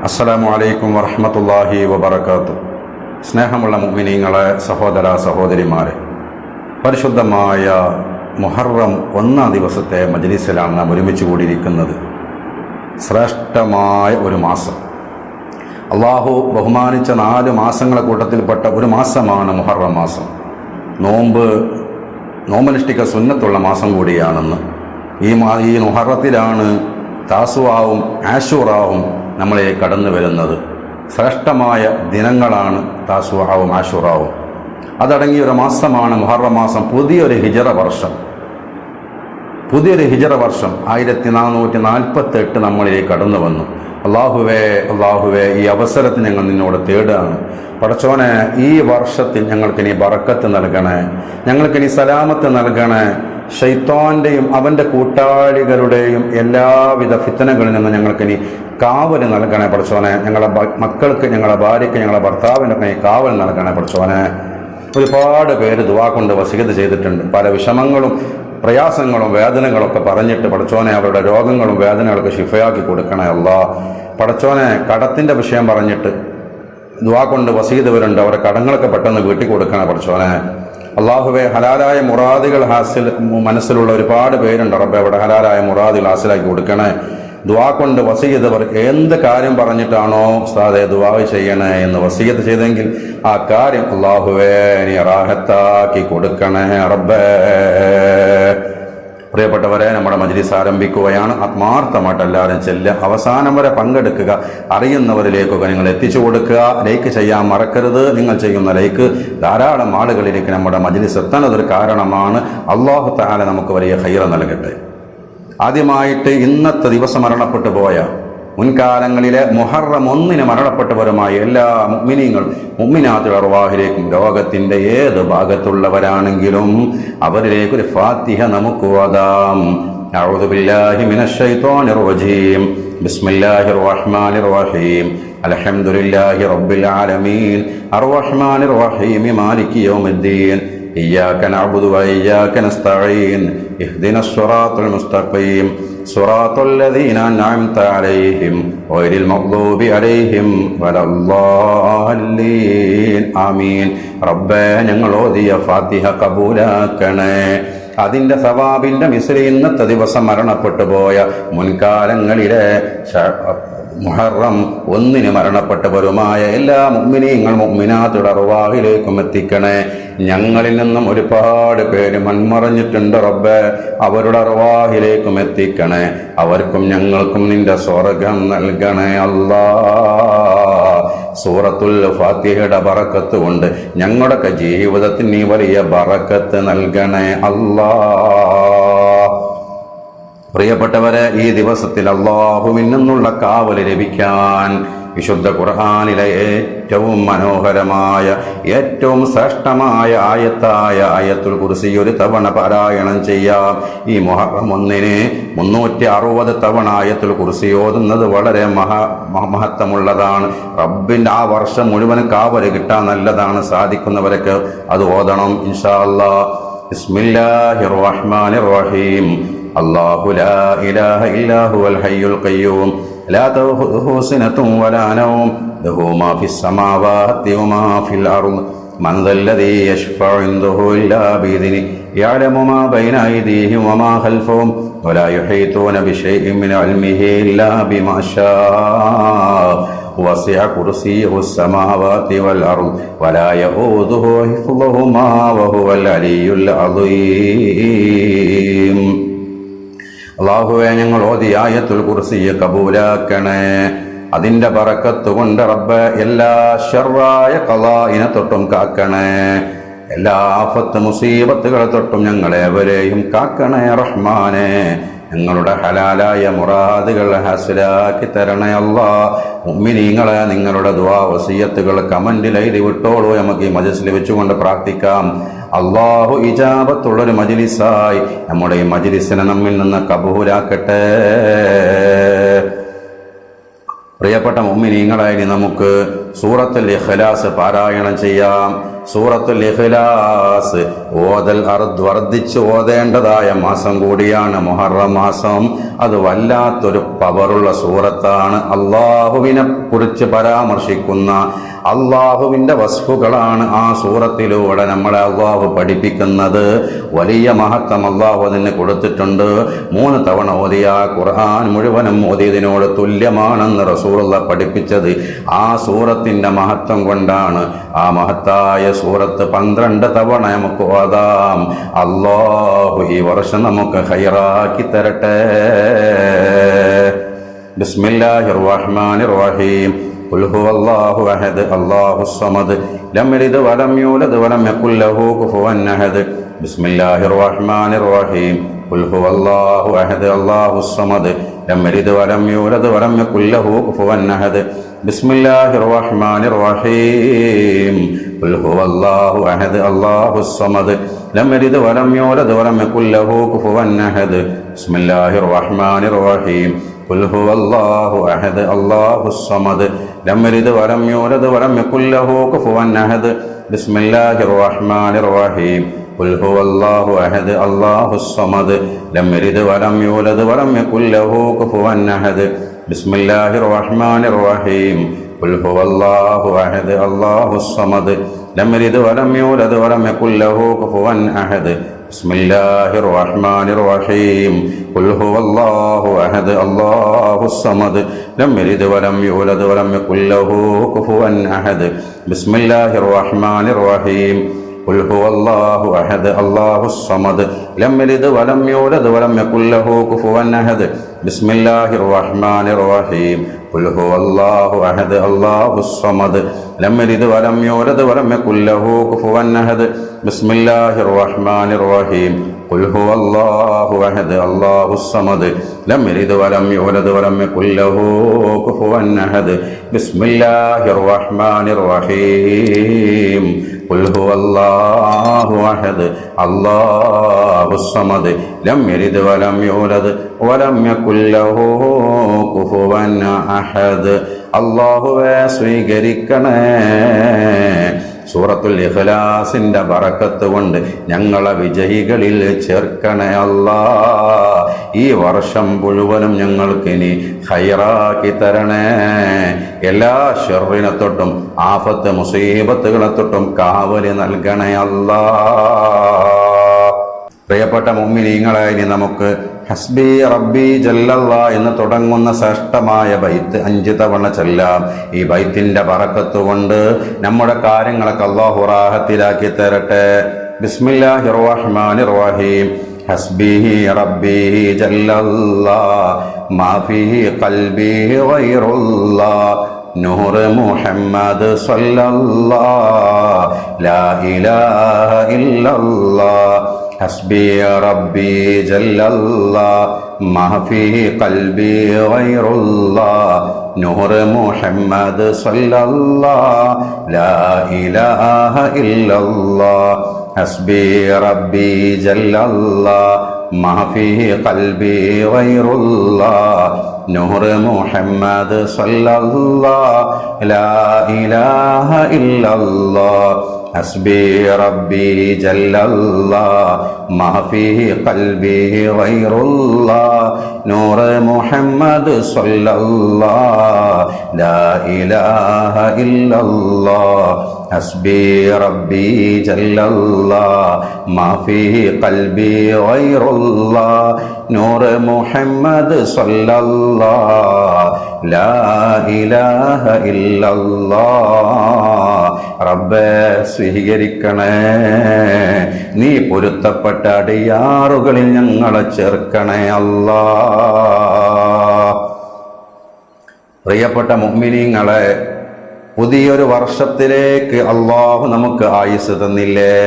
അസ്സലാമു അലൈക്കും വറഹ്മത്തുള്ളാഹി വബറകാതുഹു. സ്നേഹമുള്ള മുഅ്മിനീങ്ങളെ, സഹോദര സഹോദരിമാരെ, പരിശുദ്ധമായ മുഹറം 1-ാം ദിവസത്തെ മജ്ലിസിലാണ് നാം ഒരുമിച്ച് കൂടിയിരിക്കുന്നത്. ശ്രേഷ്ഠമായ ഒരു മാസം, അള്ളാഹു ബഹുമാനിച്ച 4 മാസങ്ങളെ കൂട്ടത്തിൽപ്പെട്ട ഒരു മാസമാണ് മുഹറം മാസം. നോമ്പനുഷ്ഠിക്ക സുന്നത്തുള്ള മാസം കൂടിയാണെന്ന്. ഈ മുഹറത്തിലാണ് താസുവാവും ആശൂറാവും നമ്മളെ കടന്നു വരുന്നത്. ശ്രേഷ്ഠമായ ദിനങ്ങളാണ് താസുവാവും ആശൂറാവും. അതടങ്ങിയ ഒരു മാസമാണ് മുഹറം മാസം. പുതിയൊരു ഹിജറ വർഷം 1448 നമ്മളിലേക്ക് കടന്നു വന്നു. അള്ളാഹുവേ, ഈ അവസരത്തിൽ ഞങ്ങൾ നിന്നോട് തേടുകയാണ്. പടച്ചോനെ, ഈ വർഷത്തിൽ ഞങ്ങൾക്കിനി ബറക്കത്ത് നൽകണേ, ഞങ്ങൾക്കിനി സലാമത്ത് നൽകണേ. ശൈത്താന്റെയും അവന്റെ കൂട്ടാളികളുടെയും എല്ലാവിധ ഫിത്തനകളിൽ നിന്ന് ഞങ്ങൾക്കിനി കാവൽ നൽകണേ പടച്ചോനെ. ഞങ്ങളുടെ മക്കൾക്ക്, ഞങ്ങളുടെ ഭാര്യയ്ക്ക്, ഞങ്ങളുടെ ഭർത്താവിനൊക്കെ കാവൽ നൽകണേ പടച്ചോനെ. ഒരുപാട് പേര് ദുആ കൊണ്ട് വസീയത്ത് ചെയ്തിട്ടുണ്ട്. പല വിഷമങ്ങളും പ്രയാസങ്ങളും വേദനകളൊക്കെ പറഞ്ഞിട്ട് പടച്ചോനെ അവരുടെ രോഗങ്ങളും വേദനകളൊക്കെ ശിഫയാക്കി കൊടുക്കണേ അല്ലാ. പടച്ചോനെ, കടത്തിന്റെ വിഷയം പറഞ്ഞിട്ട് ദുആ കൊണ്ട് വസീയത്ത് വരുന്നുണ്ട്. അവരുടെ കടങ്ങളൊക്കെ പെട്ടെന്ന് വീട്ടി കൊടുക്കണേ പടച്ചോനെ. അള്ളാഹുവെ, ഹലാലായ മുറാദുകൾ മനസ്സിലുള്ള ഒരുപാട് പേരുണ്ട്. റബ്ബേ, അവിടെ ഹലാലായ മുറാദുകൾ ഹാസിലാക്കി കൊടുക്കണേ. ദുആ കൊണ്ട് വസീയത്ത് എന്ത് കാര്യം പറഞ്ഞിട്ടാണോ ഉസ്താദേ ദുആ ചെയ്യണേ എന്ന് വസീയത്ത് ചെയ്തെങ്കിൽ ആ കാര്യം അള്ളാഹുവേ നീ റാഹത്താക്കി കൊടുക്കണേ റബ്ബേ. പ്രിയപ്പെട്ടവരെ, നമ്മുടെ മജ്ലിസ് ആരംഭിക്കുകയാണ്. ആത്മാർത്ഥമായിട്ട് എല്ലാവരും ചെല്ലുക, അവസാനം വരെ പങ്കെടുക്കുക. അറിയുന്നവരിലേക്കൊക്കെ നിങ്ങൾ എത്തിച്ചു കൊടുക്കുക. ലൈക്ക് ചെയ്യാൻ മറക്കരുത്. നിങ്ങൾ ചെയ്യുന്ന ലൈക്ക് ധാരാളം ആളുകളിലേക്ക് നമ്മുടെ മജ്ലിസ് എത്താനതൊരു കാരണമാണ്. അല്ലാഹു തആല നമുക്ക് വലിയ ഖൈർ നൽകട്ടെ. ആദ്യമായിട്ട് ഇന്നത്തെ ദിവസം മരണപ്പെട്ടു പോയ, മുൻകാലങ്ങളിലെ മുഹറം 1-ന് മരണപ്പെട്ടവരുമായ എല്ലാ മുഅ്മിനാത്തുൽ അർവാഹിലേക്കും, ലോകത്തിന്റെ ഏത് ഭാഗത്തുള്ളവരാണെങ്കിലും അവരിലേക്കൊരു ഫാത്തിഹ നമുക്ക് ഓതാം. അഊദു ബില്ലാഹി മിനശ് ശൈത്വാനിർ റജീം. ബിസ്മില്ലാഹിർ റഹ്മാനിർ റഹീം. അൽഹംദുലില്ലാഹി റബ്ബിൽ ആലമീൻ. അർറഹ്മാനിർ റഹീം. മാലികി യൗമിദ്ദീൻ. إياك نعبد وإياك نستعين. اهدنا الصراط المستقيم. صراط الذين أنعمت عليهم غير المغضوب عليهم ولا الضالين. ആമീൻ. റബ്ബേ, ഞങ്ങൾ ഓതിയ ഫാത്തിഹ കബൂലാക്കണേ. അതിന്റെ സവാബിന്റെ മിസ്രി ഇന്നത്തെ ദിവസം മരണപ്പെട്ടു പോയ മുൻകാലങ്ങളിലെ മുഹറം 1-ന് മരണപ്പെട്ടവരുമായ എല്ലാ മുഅ്മിനാത്തുൽ അർവാഹിലേക്കും എത്തിക്കണേ. ഞങ്ങളിൽ നിന്നും ഒരുപാട് പേര് മൺമറഞ്ഞിട്ടുണ്ട് റബ്ബേ, അവരുടെ അർവാഹിലേക്കും എത്തിക്കണേ. അവർക്കും ഞങ്ങൾക്കും നിന്റെ സ്വർഗം നൽകണേ അല്ലാ. സൂറത്തുൽ ഫാത്തിഹയുടെ ബറക്കത്ത് കൊണ്ട് ഞങ്ങളുടെയൊക്കെ ജീവിതത്തിൽ നീ വലിയ ബറക്കത്ത് നൽകണേ അല്ലാ. പ്രിയപ്പെട്ടവരെ, ഈ ദിവസത്തിൽ അല്ലാഹുവിൽ നിന്നുള്ള കാവൽ ലഭിക്കാൻ വിശുദ്ധ ഖുർആനിലെ ഏറ്റവും മനോഹരമായ, ഏറ്റവും ശ്രേഷ്ഠമായ ആയത്തായ ആയത്തുൽ കുർസി ഒരു തവണ പാരായണം ചെയ്യാം. ഈ മുഹറം 1-ന് 360 തവണ ആയത്തുൽ കുർസി ഓതുന്നത് വളരെ മഹത്വമുള്ളതാണ്. റബ്ബിന്റെ ആ വർഷം മുഴുവൻ കാവൽ കിട്ടാൻ നല്ലതാണ്. സാധിക്കുന്നവരൊക്കെ അത് ഓതണം ഇൻഷാ അല്ലാഹ്. ബിസ്മില്ലാഹിർ റഹ്മാനിർ റഹീം. അല്ലാഹു ലാ ഇലാഹ ഇല്ലാ ഹുവൽ ഹയ്യുൽ ഖയ്യൂം ലാ തഅഖുദുഹു സിനത്തുൻ വലാ നൗം ലഹു മാ ഫിസ് സമാവാതി വമാ ഫിൽ അർദ് മൻ ദല്ലദീ യശ്ഫഉ ഇൻദഹു ഇല്ലാ ബിഇദ്നിഹി യഅലമു മാ ബൈന അയ്ദീഹിം വമാ ഖൽഫഹും വലാ യുഹീതൂന ബിശൈഇൻ മിൻ ഇൽമിഹി ഇല്ലാ ബിമാ ശാഅ വസിഅ കുർസിയ്യുഹു السماوات والأرض ولا يؤوده حفظهما وهو العلي العظيم. അല്ലാഹുവേ, ഞങ്ങൾ ഓതിയ ആയത്തുൽ കുർസിയെ കബൂലാക്കണേ. അതിന്റെ ബറക്കത്ത് കൊണ്ട് റബ്ബ് എല്ലാ ശർറായ ഖളാഇനെ തൊട്ടും കാക്കണേ. എല്ലാ ആഫത്ത് മുസീബത്തുകളെ തൊട്ടും ഞങ്ങളെവരെയും കാക്കണേ റഹ്മാനെ. ഞങ്ങളുടെ ഹലാലായ മുറാദുകൾ ഹാസിലാക്കി തരണേ അല്ലാ. മുഅ്മിനീങ്ങളെ, നിങ്ങളുടെ ദുആ വസിയത്തുകൾ കമന്റിൽ എഴുതി വിട്ടോളൂ. നമുക്ക് ഈ മജ്ലിസിൽ വെച്ചുകൊണ്ട് പ്രാർത്ഥിക്കാം. അല്ലാഹു ഇജാബത്തുള്ളൊരു മജ്ലിസായി നമ്മുടെ ഈ മജ്ലിസിനെ നമ്മിൽ നിന്ന് കബൂലാക്കട്ടെ. പ്രിയപ്പെട്ട മുഅ്മിനീങ്ങളെ, ഇനി നമുക്ക് സൂറത്തുൽ ഇഖ്ലാസ് പാരായണം ചെയ്യാം. സൂറത്തുൽ ഇഖ്ലാസ് ഓതൽ വർദ്ധിച്ച് ഓതേണ്ടതായ മാസം കൂടിയാണ് മുഹറം മാസം. അത് വല്ലാത്തൊരു പവറുള്ള സൂറത്താണ്. അള്ളാഹുവിനെ കുറിച്ച് പരാമർശിക്കുന്ന അള്ളാഹുവിൻ്റെ വസ്ഫുകളാണ് ആ സൂറത്തിലൂടെ നമ്മളെ അള്ളാഹു പഠിപ്പിക്കുന്നത്. വലിയ മഹത്വം അള്ളാഹു അതിന് കൊടുത്തിട്ടുണ്ട്. 3 തവണ ഓതിയ ഖുർആൻ മുഴുവനും ഓതിയതിനോട് തുല്യമാണെന്ന് റസൂലുള്ള പഠിപ്പിച്ചത് ആ സൂറത്തിൻ്റെ മഹത്വം കൊണ്ടാണ്. ആ മഹത്തായ സൂറത്ത് 12 തവണ നമുക്ക് ഓതാം. അള്ളാഹു ഈ വർഷം നമുക്ക് ഖൈറാക്കി തരട്ടെ. ബിസ്മില്ലാഹിർ റഹ്മാനിർ റഹീം. ഖുൽ ഹുവല്ലാഹു അഹദ് അല്ലാഹുസ് സമദ് ലം യലിദ് വലം യൂലദ് വലം യകുൽ ലഹു കുഫുവൻ അഹദ്. ബിസ്മില്ലാഹിർ റഹ്മാനിർ റഹീം. ഖുൽ ഹുവല്ലാഹു അഹദ് അല്ലാഹുസ് സമദ് ലം യലിദ് വലം യൂലദ് വലം യകുൽ ലഹു കുഫുവൻ അഹദ്. ബിസ്മില്ലാഹിർ റഹ്മാനിർ റഹീം. ഖുൽ ഹുവല്ലാഹു അഹദ് അല്ലാഹുസ് സമദ് ലം യലിദ് വലം യൂലദ് വലം യകുൽ ലഹു കുഫുവൻ അഹദ്. ബിസ്മില്ലാഹിർ റഹ്മാനിർ റഹീം. ഖുൽ ഹുവല്ലാഹു അഹദ് അല്ലാഹുസ് സമദ് ലം യലിദ് വലം യൂലദ് വലം യകുൽ ലഹു കുഫുവൻ അഹദ്. ബിസ്മില്ലാഹിർ റഹ്മാനിർ റഹീം. ഖുൽ ഹുവല്ലാഹു അഹദ് അല്ലാഹുസ് സമദ് ലം യലിദ് വലം യൂലദ് വലം യകുൽ ലഹു കുഫുവൻ അഹദ്. ബിസ്മില്ലാഹിർ റഹ്മാനിർ റഹീം. ഖുൽ ഹുവല്ലാഹു അഹദ് അല്ലാഹുസ് സമദ് ലം യലിദ് വലം യൂലദ് വലം യകുൽ ലഹു കുഫുവൻ അഹദ്. ബിസ്മില്ലാഹിർ റഹ്മാനിർ റഹീം. ഖുൽ ഹുവല്ലാഹു അഹദ് അല്ലാഹുസ് സമദ് ലം യലിദ് വലം യൂലദ് വലം യകുൽ ലഹു കുഫുവൻ അഹദ്. ബിസ്മില്ലാഹിർ റഹ്മാനിർ റഹീം. ഖുൽ ഹുവല്ലാഹു അഹദ് അല്ലാഹുസ് സമദ് ലം യലിദ് വലം യൂലദ് വലം യകുൽ ലഹു കുഫുവൻ അഹദ്. ബിസ്മില്ലാഹിർ റഹ്മാനിർ റഹീം. ഖുൽ ഹുവല്ലാഹു അഹദ് അല്ലാഹുസ് സമദ് ലം യലിദ് വലം യൂലദ് വലം യകുൽ ലഹു കുഫുവൻ അഹദ്. ബിസ്മില്ലാഹിർ റഹ്മാനിർ റഹീം. ഖുൽ ഹുവല്ലാഹു അഹദ് അല്ലാഹുസ് സമദ് ലം യലിദ് വലം യൂലദ് വലം യകുൽ ലഹു കുഫുവൻ അഹദ്. ബിസ്മില്ലാഹിർ റഹ്മാനിർ റഹീം. ഖുൽ ഹുവല്ലാഹു അഹദ് അല്ലാഹുസ് സമദ് ലം യലിദ് വലം യൂലദ് വലം യകുൽ ലഹു കുഫുവൻ അഹദ്. അല്ലാഹുവേ സ്വീകരിക്കണേ. സൂറത്തുൽ ഇഖ്ലാസിന്റെ ബറക്കത്ത് കൊണ്ട് ഞങ്ങളെ വിജയികളിൽ ചേർക്കണേ അല്ലാ. ഈ വർഷം മുഴുവനും ഞങ്ങൾക്ക് ഇനി ഖൈറാക്കി തരണേ. എല്ലാ ശർറിനെ തൊട്ടും ആഫത്ത് മുസീബത്തുകളെ തൊട്ടും കാവല് നൽകണേ അല്ലാ. പ്രിയപ്പെട്ട മുഅ്മിനീങ്ങളെ, ഇനി നമുക്ക് ഹസ്ബി റബ്ബി ജല്ലല്ലാ എന്ന് തുടങ്ങുന്ന ശ്രേഷ്ഠമായ ബൈത്ത് 5 തവണ ചൊല്ലാം. ഈ ബൈത്തിന്റെ ബറക്കത്ത് കൊണ്ട് നമ്മുടെ കാര്യങ്ങളൊക്കെ അല്ലാഹു റാഹത്തിലാക്കി തരട്ടെ. ബിസ്മില്ലാഹിർ റഹ്മാനിർ റഹീം. ഹസ്ബി റബ്ബി ജല്ലല്ലാ മാ ഫീ ഖൽബി ഗൈറുല്ലാ നൂർ മുഹമ്മദ് സ്വല്ലല്ലാഹ് ലാ ഇലാഹ ഇല്ലല്ലാഹ്. ഹസ്ബി റബ്ബി ജല്ലല്ലാഹ് മാ ഫീ ഖൽബി ഗൈറുല്ലാഹ് നൂർ മുഹമ്മദ് സ്വല്ലല്ലാഹ് ലാ ഇലാഹ ഇല്ലല്ലാഹ്. ഹസ്ബി റബ്ബി ജല്ലല്ലാഹ് മാ ഫീ ഖൽബി ഗൈറുല്ലാഹ് നൂർ മുഹമ്മദ് സ്വല്ലല്ലാഹ് ലാ ഇലാഹ ഇല്ലല്ലാഹ്. ഹസ്ബി റബ്ബി ജല്ലല്ലാഹ് മാ ഫീ ഖൽബി ഗൈറുല്ലാഹ് നൂർ മുഹമ്മദ് സ്വല്ലല്ലാഹ് ലാ ഇലാഹ ഇല്ലല്ലാഹ്. ഹസ്ബി റബ്ബി ജല്ലല്ലാഹ് മാ ഫീ ഖൽബി ഗൈറുല്ലാഹ് നൂർ മുഹമ്മദ് സ്വല്ലല്ലാഹ് ലാ ഇലാഹ ഇല്ലല്ലാഹ്. റബ്ബേ സ്വീകരിക്കണേ. നീ പൊരുത്തപ്പെട്ട അടിയാറുകളിൽ ഞങ്ങളെ ചേർക്കണേ അല്ലാ. പ്രിയപ്പെട്ട മുഅ്മിനീങ്ങളെ, പുതിയൊരു വർഷത്തിലേക്ക് അല്ലാഹു നമുക്ക് ആയുസ് തന്നില്ലേ?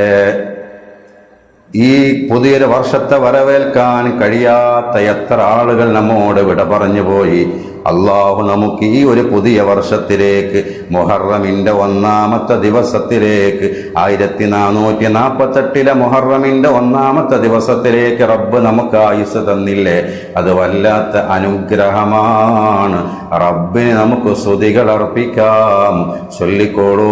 ഈ പുതിയൊരു വർഷത്തെ വരവേൽക്കാൻ കഴിയാത്ത എത്ര ആളുകൾ നമ്മോട് വിട പറഞ്ഞു പോയി. അല്ലാഹു നമുക്ക് ഈ ഒരു പുതിയ വർഷത്തിലേക്ക്, മുഹറമിന്റെ 1-ാമത്തെ ദിവസത്തിലേക്ക്, 1448 മുഹറമിന്റെ 1-ാമത്തെ ദിവസത്തിലേക്ക് റബ്ബ് നമുക്ക് ആയുസ് തന്നില്ലേ? അത് വല്ലാത്ത അനുഗ്രഹമാണ്. റബ്ബിന് നമുക്ക് സ്തുതികൾ അർപ്പിക്കാം. ചൊല്ലിക്കോളൂ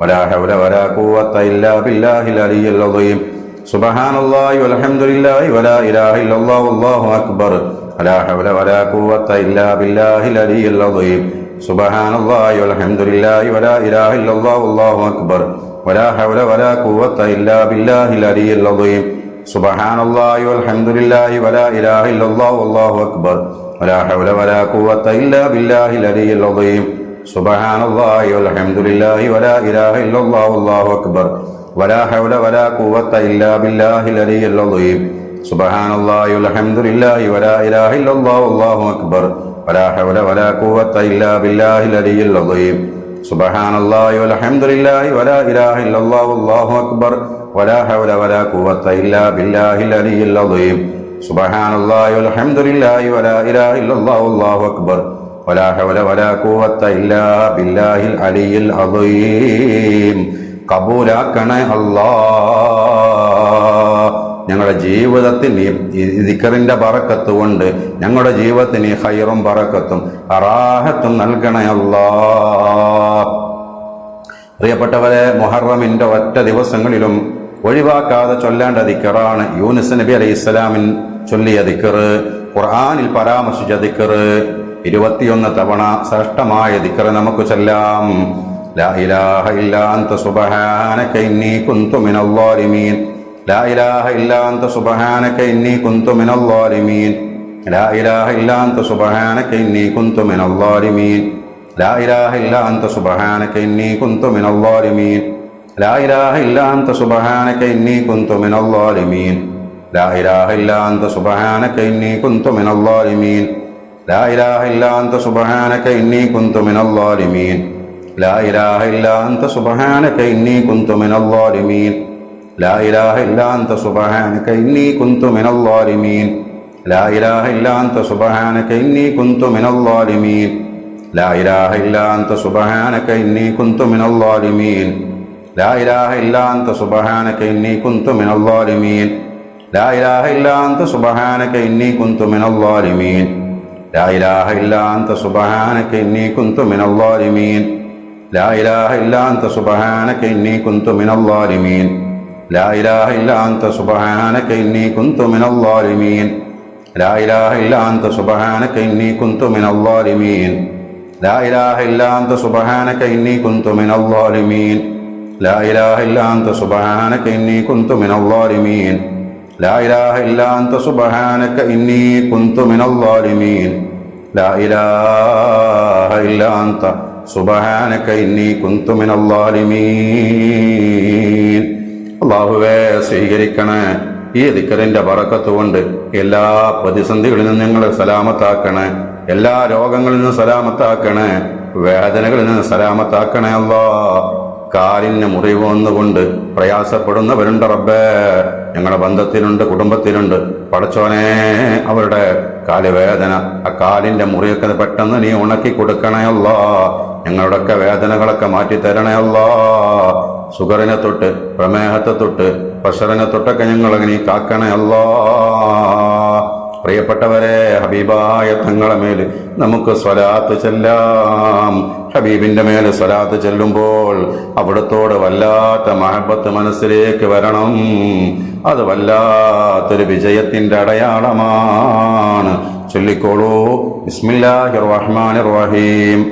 ولا حول ولا قوة إلا بالله العلي العظيم سبحان الله والحمد لله ولا إله إلا الله والله أكبر ولا حول ولا قوة إلا بالله العلي العظيم سبحان الله والحمد لله ولا إله إلا الله والله أكبر ولا حول ولا قوة إلا بالله العلي العظيم سبحان الله والحمد لله ولا إله إلا الله والله أكبر ولا حول ولا قوة إلا بالله العلي العظيم سبحان الله والحمد لله ولا إله إلا الله والله أكبر ولا حول ولا قوة إلا بالله العلي العظيم سبحان الله والحمد لله ولا إله إلا الله والله أكبر ولا حول ولا قوة إلا بالله العلي العظيم سبحان الله والحمد لله ولا إله إلا الله والله أكبر ولا حول ولا قوة إلا بالله العلي العظيم سبحان الله والحمد لله ولا إله إلا الله والله أكبر ولا حول ولا قوة إلا بالله العلي العظيم കബൂലാക്കണേ അല്ലാഹ്. ഞങ്ങളുടെ ജീവിതത്തിൽ ഈ ദിക്റിന്റെ ബറക്കത്ത് കൊണ്ട് ഞങ്ങളുടെ ജീവിതത്തിന് ഖൈറും ബറക്കത്തും റാഹത്തും നൽകണേ അല്ലാഹ്. പ്രിയപ്പെട്ടവരെ, മുഹറമിന്റെ ഒറ്റ ദിവസങ്ങളിലും ഒഴിവാക്കാതെ ചൊല്ലേണ്ട ദിക്റാണ് യൂനുസ് നബി അലൈഹി ഇസ്ലാമിൻ ചൊല്ലിയ ദിക്ർ, ഖുർആനിൽ പരാമർശിച്ച ദിക്ർ. 21 തവണ ശ്രേഷ്ഠമായ ദിക്ർ നമുക്ക് ചൊല്ലാം. ലാ ഇലാഹ ഇല്ലാ അൻത സുബ്ഹാനക ഇന്നി കുന്തു മിനൽ ളാലിമീൻ. ലാ ഇലാഹ ഇല്ലാ അൻത സുബ്ഹാനക ഇന്നി കുന്തു മിനൽ ളാലിമീൻ. ലാ ഇലാഹ ഇല്ലാ അൻത സുബ്ഹാനക ഇന്നി കുന്തു മിനൽ ളാലിമീൻ. ലാ ഇലാഹ ഇല്ലാ അൻത സുബ്ഹാനക ഇന്നി കുന്തു മിനൽ ളാലിമീൻ. ലാ ഇലാഹ ഇല്ലാ അൻത സുബ്ഹാനക ഇന്നി കുന്തു മിനൽ ളാലിമീൻ. ലാ ഇലാഹ ഇല്ലാ അൻത സുബ്ഹാനക ഇന്നി കുന്തു മിനൽ ളാലിമീൻ. ലാ ഇലാഹ ഇല്ലാ അൻത സുബ്ഹാനക ഇന്നി കുന്തു മിനൽ ളാലിമീൻ. ലാ ഇലാഹ ഇല്ലാ അൻത സുബ്ഹാനക ഇന്നി കുന്തു മിനൽ ളാലിമീൻ. ലാ ഇലാഹ ഇല്ലാ അൻത സുബ്ഹാനക ഇന്നി കുന്തു മിനൽ ളാലിമീൻ. ലാ ഇലാഹ ഇല്ലാ അൻത സുബ്ഹാനക ഇന്നി കുന്തു മിനൽ ളാലിമീൻ. ലാ ഇലാഹ ഇല്ലാ അൻത സുബ്ഹാനക ഇന്നി കുന്തു മിനൽ ളാലിമീൻ. ലാ ഇലാഹ ഇല്ലാ അൻത സുബ്ഹാനക ഇന്നി കുന്തു മിനൽ ളാലിമീൻ. ലാ ഇലാഹ ഇല്ലാ അൻത സുബ്ഹാനക ഇന്നി കുന്തു മിനൽ ളാലിമീൻ. ലാ ഇലാഹ ഇല്ലാ അൻത സുബ്ഹാനക ഇന്നി കുന്തു മിനൽ ളാലിമീൻ. ലാ ഇലാഹ ഇല്ലാ അൻത സുബ്ഹാനക ഇന്നി കുന്തു മിനൽ ളാലിമീൻ. ലാ ഇലാഹ ഇല്ലാ അൻത സുബ്ഹാനക ഇന്നി കുന്തു മിനൽ ളാലിമീൻ. ലാ ഇലാഹ ഇല്ലാ അൻത സുബ്ഹാനക ഇന്നി കുന്തു മിനൽ ളാലിമീൻ. ലാ ഇലാഹ ഇല്ലാ അൻത സുബ്ഹാനക ഇന്നി കുന്തു മിനൽ ളാലിമീൻ. ലാ ഇലാഹ ഇല്ലാ അൻത സുബ്ഹാനക ഇന്നി കുന്തു മിനൽ ളാലിമീൻ. ലാ ഇലാഹ ഇല്ലാ അൻത സുബ്ഹാനക ഇന്നി കുന്തു മിനൽ ളാലിമീൻ. ലാ ഇലാഹ ഇല്ലാ അൻത സുബ്ഹാനക ഇന്നി കുന്തു മിനൽ ളാലിമീൻ. അല്ലാഹുവേ, സ്വീകരിക്കണേ. ഈ ദിക്റിന്റെ ബറക്കത്ത് കൊണ്ട് എല്ലാ പ്രതിസന്ധികളിൽ നിന്നും ഞങ്ങളെ സലാമത്താക്കണേ. എല്ലാ രോഗങ്ങളിൽ നിന്നും സലാമത്താക്കണേ. വേദനകളിൽ നിന്ന് സലാമത്താക്കണേ അല്ലാഹ്. കാലിന് മുറിവ് വന്നുകൊണ്ട് പ്രയാസപ്പെടുന്നവരുണ്ട് റബ്ബേ. ഞങ്ങളുടെ ബന്ധത്തിലുണ്ട്, കുടുംബത്തിലുണ്ട്. പടച്ചോനെ, അവരുടെ കാലുവേദന, ആ കാലിന്റെ മുറിയൊക്കെ പെട്ടെന്ന് നീ ഉണക്കി കൊടുക്കണേ അല്ലാഹ്. ഞങ്ങളുടെയൊക്കെ വേദനകളൊക്കെ മാറ്റി തരണേ അല്ലാഹ്. ഷുഗറിനെ തൊട്ട്, പ്രമേഹത്തെ തൊട്ട്, പ്രഷറിനെ തൊട്ടൊക്കെ ഞങ്ങളെ നീ കാക്കണേ അല്ലാഹ്. പ്രിയപ്പെട്ടവരെ, ഹബീബായ തങ്ങളെ മേല് നമുക്ക് സ്വലാത്ത് ചെല്ലാം. ഹബീബിന്റെ മേല് സ്വലാത്ത് ചെല്ലുമ്പോൾ അവിടത്തോട് വല്ലാത്ത മഹബത്ത് മനസ്സിലേക്ക് വരണം. അത് വല്ലാത്തൊരു വിജയത്തിന്റെ അടയാളമാണ്. ചൊല്ലിക്കോളൂ. ബിസ്മില്ലാഹിർ റഹ്മാനിർ റഹീം.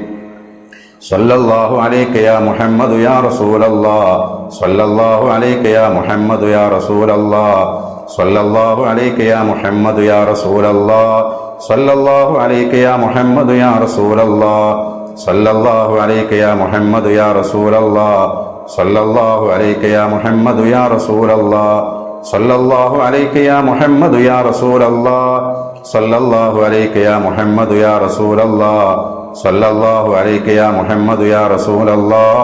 സല്ലല്ലാഹു അലൈക യാ മുഹമ്മദ് യാ റസൂലല്ലാഹ്. സല്ലല്ലാഹു അലൈക യാ മുഹമ്മദ് യാ റസൂലല്ലാഹ്. സല്ലല്ലാഹു അലൈക യാ മുഹമ്മദ് യാ റസൂലല്ലാഹ്. സല്ലല്ലാഹു അലൈക യാ മുഹമ്മദ് യാ റസൂലല്ലാഹ്. സല്ലല്ലാഹു അലൈക യാ മുഹമ്മദ് യാ റസൂലല്ലാഹ്. സല്ലല്ലാഹു അലൈക യാ മുഹമ്മദ് യാ റസൂലല്ലാഹ്. സല്ലല്ലാഹു അലൈക യാ മുഹമ്മദ് യാ റസൂലല്ലാഹ്. സല്ലല്ലാഹു അലൈക യാ മുഹമ്മദ് യാ റസൂലല്ലാഹ്. സല്ലല്ലാഹു അലൈക യാ മുഹമ്മദ് യാ റസൂലല്ലാഹ്.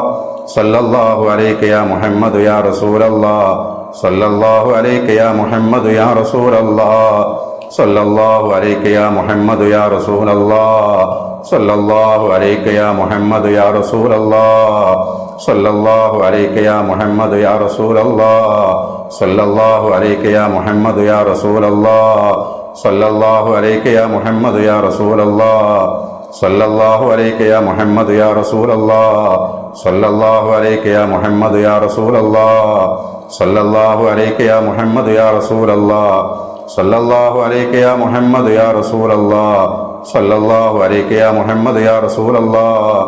സല്ലല്ലാഹു അലൈക യാ മുഹമ്മദ് യാ റസൂലല്ലാഹ്. സല്ലല്ലാഹു അലൈക യാ മുഹമ്മദ് യാ റസൂലല്ലാഹ്. സല്ലല്ലാഹു അലൈക യാ മുഹമ്മദ് യാ റസൂലല്ലാഹ്. സല്ലല്ലാഹു അലൈക യാ മുഹമ്മദ് യാ റസൂലല്ലാഹ്. സല്ലല്ലാഹു അലൈക യാ മുഹമ്മദ് യാ റസൂലല്ലാഹ്. സല്ലല്ലാഹു അലൈക യാ മുഹമ്മദ് യാ റസൂലല്ലാഹ്. സല്ലല്ലാഹു അലൈക യാ മുഹമ്മദ് യാ റസൂലല്ലാഹ്. സല്ലല്ലാഹു അലൈക യാ മുഹമ്മദ് യാ റസൂലല്ലാഹ്. സല്ലല്ലാഹു അലൈക യാ മുഹമ്മദ് യാ റസൂലല്ലാഹ് സല്ലല്ലാഹു അലൈക യാ മുഹമ്മദ് യാ റസൂലല്ലാഹ് സല്ലല്ലാഹു അലൈക യാ മുഹമ്മദ് യാ റസൂലല്ലാഹ് സല്ലല്ലാഹു അലൈക യാ മുഹമ്മദ് യാ റസൂലല്ലാഹ്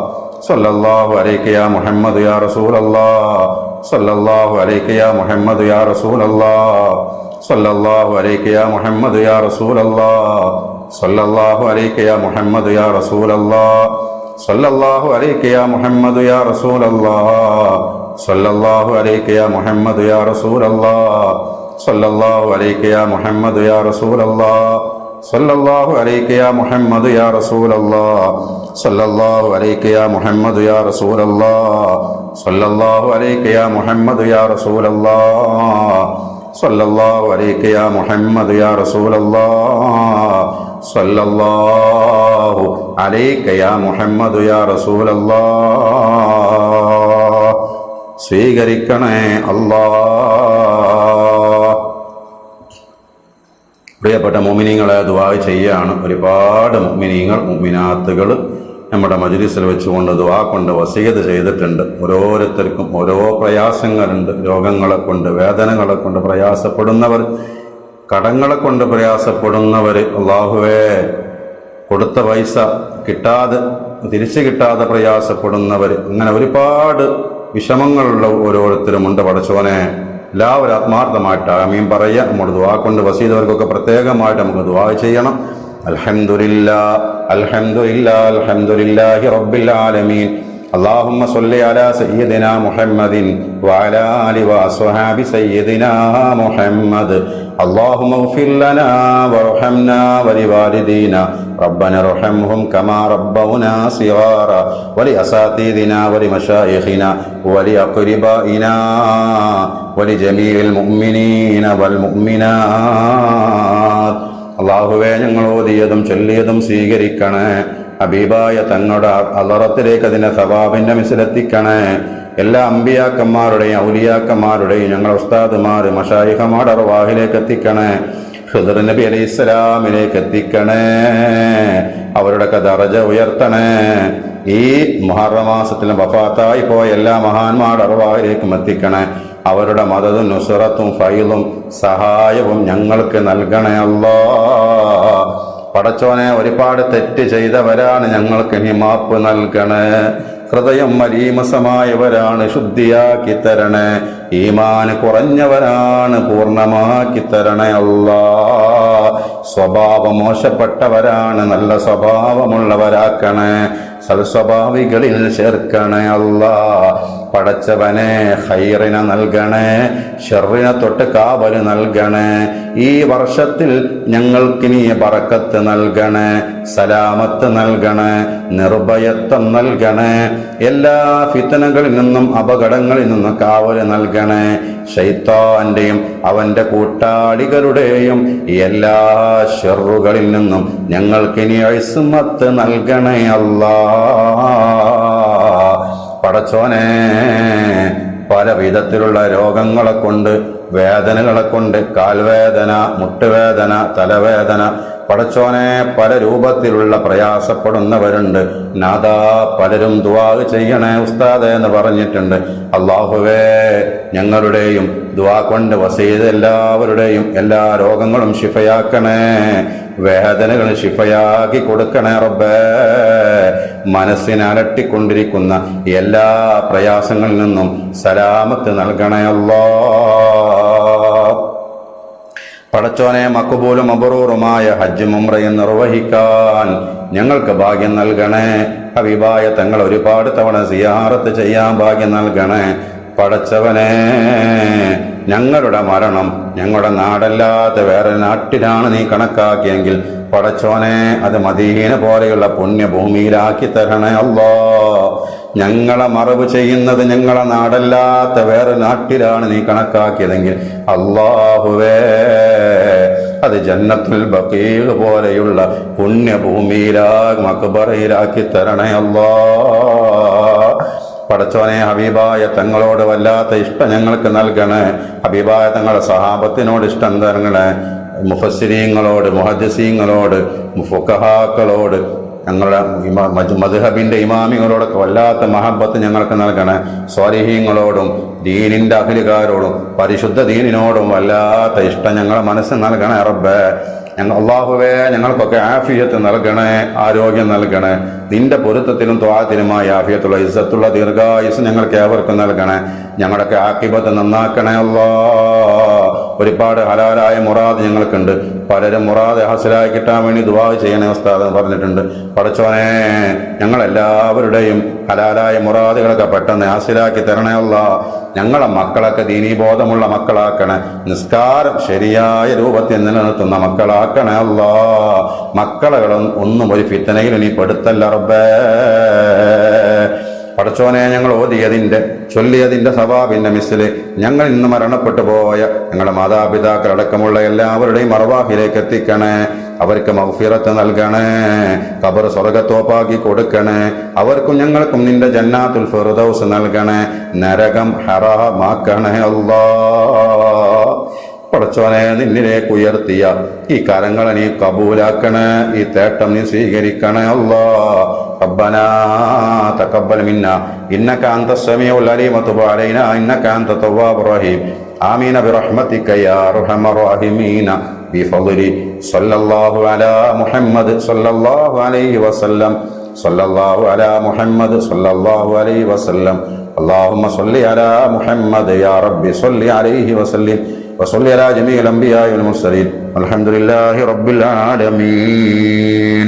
സല്ലല്ലാഹു അലൈക യാ മുഹമ്മദ് യാ റസൂലല്ലാഹ് സല്ലല്ലാഹു അലൈക യാ മുഹമ്മദ് യാ റസൂലല്ലാഹ് സല്ലല്ലാഹു അലൈക യാ മുഹമ്മദ് യാ റസൂലല്ലാഹ് സല്ലല്ലാഹു അലൈക യാ മുഹമ്മദ് യാ റസൂലല്ലാഹ് സല്ലല്ലാഹു അലൈക യാ മുഹമ്മദ് യാ റസൂലല്ലാഹ് സല്ലല്ലാഹു അലൈക യാ മുഹമ്മദ് യാ റസൂലല്ലാഹ് സല്ലല്ലാഹു അലൈക യാ മുഹമ്മദ് യാ റസൂലല്ലാഹ് സല്ലല്ലാഹു അലൈക യാ മുഹമ്മദ് യാ റസൂലല്ലാഹ് സല്ലല്ലാഹു അലൈക യാ മുഹമ്മദ് യാ റസൂലല്ലാഹ് സല്ലല്ലാഹു അലൈക യാ മുഹമ്മദ് യാ റസൂലല്ലാഹ് സല്ലല്ലാഹു അലൈക യാ മുഹമ്മദ് യാ റസൂലല്ലാഹ് സല്ലല്ലാഹു അലൈക യാ മുഹമ്മദ് യാ റസൂലല്ലാഹ്. സ്വീകരിക്കണേ അല്ലാഹ്. പ്രിയപ്പെട്ട മുഅ്മിനീങ്ങളെ, ദുആ ചെയ്യാണ്. ഒരുപാട് മുഅ്മിനീങ്ങൾ മുഅ്മിനാത്തുകൾ നമ്മുടെ മജ്ലിസിൽ വെച്ചുകൊണ്ട് ദുആ കൊണ്ട് വസീയത്ത് ചെയ്തിട്ടുണ്ട്. ഓരോരുത്തർക്കും ഓരോ പ്രയാസങ്ങളുണ്ട്. രോഗങ്ങളെ കൊണ്ട്, വേദനകളെ കൊണ്ട് പ്രയാസപ്പെടുന്നവർ, കടങ്ങളെ കൊണ്ട് പ്രയാസപ്പെടുന്നവർ, അല്ലാഹുവേ കൊടുത്ത പൈസ കിട്ടാതെ തിരിച്ചു കിട്ടാതെ പ്രയാസപ്പെടുന്നവർ, അങ്ങനെ ഒരുപാട് വിഷമങ്ങളുള്ള ഓരോരുത്തരുമുണ്ട്. പടച്ചോനെ, എല്ലാവരും ആത്മാർത്ഥമായിട്ട് ആമീൻ പറയുക. നമ്മൾ ദുആ കൊണ്ട് വസീയതവർക്കൊക്കെ പ്രത്യേകമായിട്ട് നമുക്ക് ദുആ ചെയ്യണം. അൽഹംദുലില്ലാഹ് അൽഹംദുലില്ലാഹ് അൽഹംദുലില്ലാഹി റബ്ബിൽ ആലമീൻ. اللهم صل على سيدنا محمد وعلى آله وأصحاب سيدنا محمد. اللهم اغفر لنا وارحمنا ولوالدينا ربنا ارحمهم كما ربونا صغارا ولأساتذتنا ولمشايخنا ولأقربائنا ولجميع المؤمنين والمؤمنات. അല്ലാഹുവേ, ഞങ്ങൾ ഓതിയതും ചൊല്ലിയതും സ്വീകരിക്കണേ. ഹബീബായ തങ്ങളുടെ അളറത്തിലേക്ക് അതിന്റെ സവാബിന്റെ മിസിലെത്തിക്കണേ. എല്ലാ അമ്പിയാക്കന്മാരുടെയും ഔലിയാക്കന്മാരുടെയും ഞങ്ങൾ ഉസ്താദുമാർ മശായിഖമാരുടെ അർവാഹിലേക്ക് എത്തിക്കണേ. ഖിദ്ർ നബി അലൈഹിസ്സലാമിലേക്ക് എത്തിക്കണേ. അവരുടെയൊക്കെ ദറജ ഉയർത്തണേ. ഈ മുഹറം മാസത്തിൽ വഫാത്തായി പോയ എല്ലാ മഹാന്മാരുടെ അർവാഹിലേക്കും എത്തിക്കണേ. അവരുടെ മദദും നുസ്റത്തും ഫൈളും സഹായവും ഞങ്ങൾക്ക് നൽകണേ അല്ലാഹ്. പടച്ചോനെ, ഒരുപാട് തെറ്റ് ചെയ്തവരാണ്, ഞങ്ങൾക്ക് നീ മാപ്പ് നൽകണേ. ഹൃദയം മലീമസമായവരാണ്, ശുദ്ധിയാക്കി തരണേ. ഈമാൻ കുറഞ്ഞവരാണ്, പൂർണ്ണമാക്കി തരണേ അല്ലാഹ്. സ്വഭാവം മോശപ്പെട്ടവരാണ്, നല്ല സ്വഭാവമുള്ളവരാക്കണേ. സൽസ്വഭാവികളിൽ ചേർക്കണേ അല്ലാഹ്. പടച്ചവനെ, ഖൈറിനെ നൽകണേ, ശർറിനെ തൊട്ട് കാവല് നൽകണേ. ഈ വർഷത്തിൽ ഞങ്ങൾക്ക് നീ ബറക്കത്ത് നൽകണേ, സലാമത്ത് നൽകണേ, നിർഭയത്വം നൽകണേ. എല്ലാ ഫിത്നകളിൽ നിന്നും അപകടങ്ങളിൽ നിന്നും കാവല് നൽകണേ. ശൈത്താന്റെയും അവന്റെ കൂട്ടാളികളുടെയും എല്ലാ ശർറുകളിൽ നിന്നും ഞങ്ങൾക്ക് നീ ഇസ്മത്ത് നൽകണേ അല്ലാഹ്. പടച്ചോനെ, പല വിധത്തിലുള്ള രോഗങ്ങളെ കൊണ്ട്, വേദനകളെ കൊണ്ട്, കാൽവേദന, മുട്ടുവേദന, തലവേദന, പടച്ചോനെ പല രൂപത്തിലുള്ള പ്രയാസപ്പെടുന്നവരുണ്ട്. നാദാ, പലരും ദുആ ചെയ്യണേ ഉസ്താദേ എന്ന് പറഞ്ഞിട്ടുണ്ട്. അല്ലാഹുവേ, ഞങ്ങളുടെയും ദുആ കൊണ്ട് വസീയത്ത് എല്ലാവരുടെയും എല്ലാ രോഗങ്ങളും ശിഫയാക്കണേ. വേദനകൾ ശിഫയാക്കി കൊടുക്കണേ റബ്ബേ. മനസ്സിനെ അലട്ടിക്കൊണ്ടിരിക്കുന്ന എല്ലാ പ്രയാസങ്ങളിൽ നിന്നും സലാമത്ത് നൽകണേ അല്ലാഹ്. പടച്ചോനെ, മഖ്ബൂലും മബ്റൂറുമായ ഹജ്ജും ഉംറയും നിർവഹിക്കാൻ ഞങ്ങൾക്ക് ഭാഗ്യം നൽകണേ. ഹബീബായ തങ്ങൾ ഒരുപാട് തവണ സിയാറത്ത് ചെയ്യാൻ ഭാഗ്യം നൽകണേ. പടച്ചവനെ, ഞങ്ങളുടെ മരണം ഞങ്ങളുടെ നാടല്ലാത്ത വേറെ നാട്ടിലാണ് നീ കണക്കാക്കിയെങ്കിൽ പടച്ചോനെ, അത് മദീന പോലെയുള്ള പുണ്യഭൂമിയിലാക്കി തരണേ അല്ലാഹ്. ഞങ്ങളെ മറവ് ചെയ്യുന്നത് ഞങ്ങളെ നാടല്ലാത്ത വേറെ നാട്ടിലാണ് നീ കണക്കാക്കിയതെങ്കിൽ അല്ലാഹുവേ, അത് ജന്നത്തുൽ ബഖീഅ് പോലെയുള്ള പുണ്യഭൂമിയിലാക്കി മഖ്ബറയിലാക്കി തരണേ അല്ലാഹ്. പടച്ചോനെ, ഹബീബായ തങ്ങളോട് വല്ലാത്ത ഇഷ്ടം ഞങ്ങൾക്ക് നൽകണേ. ഹബീബായ തങ്ങളുടെ സഹാബത്തിനോട് ഇഷ്ടം തരണേ. മുഫസ്സിരീങ്ങളോട്, മുഹദ്ദിസീങ്ങളോട്, ഫുഖഹാക്കളോട്, ഞങ്ങളുടെ മദ്ഹബിൻ്റെ ഇമാമികളോടൊക്കെ വല്ലാത്ത മഹബത്ത് ഞങ്ങൾക്ക് നൽകണേ. സ്വാലിഹീങ്ങളോടും ദീനിൻ്റെ അഖിലുകാരോടും പരിശുദ്ധ ദീനിനോടും വല്ലാത്ത ഇഷ്ടം ഞങ്ങളെ മനസ്സിൽ നൽകണേ റബ്ബേ. അള്ളാഹുവേ, ഞങ്ങൾക്കൊക്കെ ആഫിയത്ത് നൽകണേ, ആരോഗ്യം നൽകണേ. നിന്റെ പൊരുത്തത്തിനും ത്വാത്തിനുമായി ആഫിയത്തുള്ള ഇസ്സത്തുള്ള ദീർഘായുസ് ഞങ്ങൾക്ക് ഏവർക്കും നൽകണേ. ഞങ്ങളുടെയൊക്കെ ആഖിബത്ത് നന്നാക്കണേ അല്ലാ. ഒരുപാട് ഹലാലായ മുറാദ് ഞങ്ങൾക്കുണ്ട്. പലരും മുറാദ് ഹാസിലായി കിട്ടാൻ വേണ്ടി ദുആ ചെയ്യണേ ഉസ്താദ് പറഞ്ഞിട്ടുണ്ട്. പടച്ചോനെ, ഞങ്ങളെല്ലാവരുടെയും ഹലാലായ മുറാദുകളൊക്കെ പെട്ടെന്ന് ഹാസിലാക്കി തരണേ അല്ലാ. ഞങ്ങളെ മക്കളൊക്കെ ദീനീബോധമുള്ള മക്കളാക്കണേ. നിസ്കാരം ശരിയായ രൂപത്തിൽ നിലനിർത്തുന്ന മക്കളാക്കണേ അല്ലാ. മക്കളെ ഒന്നും ഒരു ഫിത്തനയിൽ നീ പെടുത്തല്ല റബ്ബേ. പടച്ചോനെ, ഞങ്ങൾ ഓതിയതിൻ്റെ ചൊല്ലിയതിൻ്റെ സവാബിൻ്റെ മിസ്സിൽ ഞങ്ങൾ ഇന്ന് മരണപ്പെട്ടു പോയ ഞങ്ങളുടെ മാതാപിതാക്കൾ അടക്കമുള്ള എല്ലാവരുടെയും അർവാഹിലേക്ക് എത്തിക്കണേ. അവർക്ക് മഗ്ഫിറത്ത് നൽകണേ. ഖബർ സ്വർഗ്ഗത്തോപ്പാക്കി കൊടുക്കണേ. അവർക്കും ഞങ്ങൾക്കും നിന്റെ ജന്നാത്തുൽ ഫിർദൗസ് നൽകണേ. നരകം ഹറാമാക്കണേ അല്ലാ. പടച്ചോനെ, നിന്നിലേക്ക് ഉയർത്തിയ ഈ കരങ്ങളെ നീ കബൂലാക്കണേ. ഈ തേട്ടം നീ സ്വീകരിക്കണേ അല്ലാ. റബ്ബനാ തഖബ്ബൽ മിന്നാ ഇന്നക അൻതസ് സമീഉൽ അലീം വതുബ് അലൈനാ ഇന്നക അൻത തവ്വാബുർ റഹീം. ആമീൻ ബിറഹ്മതിക യാ അർഹമർ റഹീമീൻ ബിഫദ്ലി സല്ലല്ലാഹു അലാ മുഹമ്മദ് സല്ലല്ലാഹു അലൈഹി വസല്ലം സല്ലല്ലാഹു അലാ മുഹമ്മദ് സല്ലല്ലാഹു അലൈഹി വസല്ലം. اللهم صل على محمد يا رب صل عليه وسلم وصل على جميع الأنبياء والمرسلين والحمد لله رب العالمين.